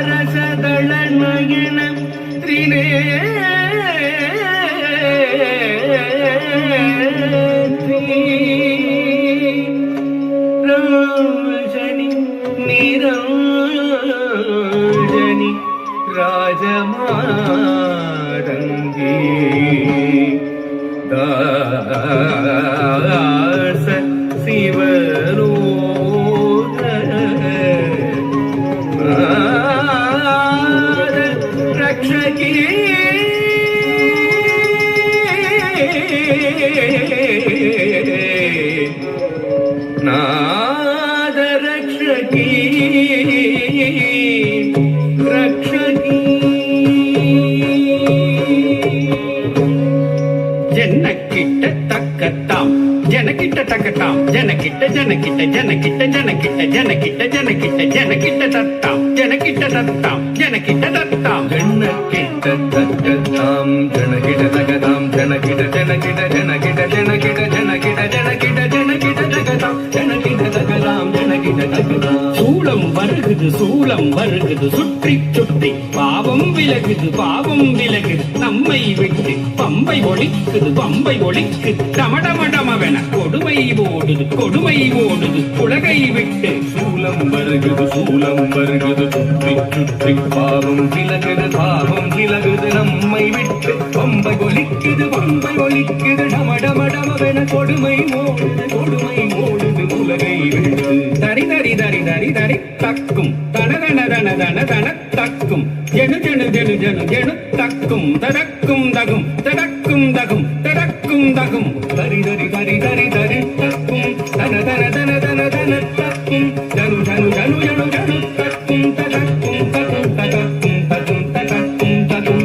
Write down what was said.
ರಸದಳನಗಿನ ರಾಜನಿ ನಿರಂಜನಿ ರಾಜಮಾರಂಗಿ ದಾಸ ಶಿವರೋ ರಕ್ಷಕಿ ನಾದ ರಕ್ಷಕಿ ರಕ್ಷಕಿ ಜನಕ್ಕಿಟ್ಟ ತಕ್ಕತ್ತಾಂ ಜನಕಿಟ್ಟ ತಕ್ಕತ್ತಾಂ ಜನಕಿಟ್ಟ ಜನಕಿಟ್ಟ ಜನಕಿಟ್ಟ ಜನಕಿಟ್ಟ ಜನಕಿಟ್ಟ ಜನಕಿಟ್ಟ ಜನಕಿಟ್ಟ ತತ್ತಾಂ ಜನಕಿಟ್ಟ ತತ್ತಾಂ ಜನಕಿಟ್ಟ ತತ್ತಾಂ ಜನಕಿಟ್ಟ ತಕ್ಕತ್ತಾಂ ಜನಕಿಟ್ಟ ತಗತಾಂ ಜನಕಿಟ್ಟ ಜನಕಿಟ್ಟ ಜನಕಿಟ್ಟ ಜನಕಿಟ್ಟ ಜನಕಿಟ್ಟ ಜನಕಿಟ್ಟ ಜನಕಿಟ್ಟ தகதாம் ஜனகிட தகதாம் ஜனகிட தகதாம் சூளம் வருகுது சுற்றி சுற்றி பாவம் விலகுது நம்மை விட்டு பம்பை ஒழிக்குது டமடமடமவென கொடுமை ஓடுது உலகை விட்டு சூளம் வருகுது சுற்றி சுற்றி பாவம் விலகுது நம்மை விட்டு பம்பை ஒழிக்குது டமடமடமவென கொடுமை ஓடுது உலகை விட்டு தரி தரி தரி தரி தரி தக்கும் தனதன தன தன தன தக்கும் ஜெனு ஜெனு ஜெனு ஜெனு ஜெனு தக்கும் தடக்கும் தகும் தடக்கும் தகும் தடக்கும் தகும் தரி தரி தரி தரி தரி தக்கும் தன தன தன தன தன தக்கும் ஜனு ஜனு ஜனு ஜனு ஜனு தக்கும் தடக்கும் தகும் தடக்கும் தகும் தடக்கும் தகும்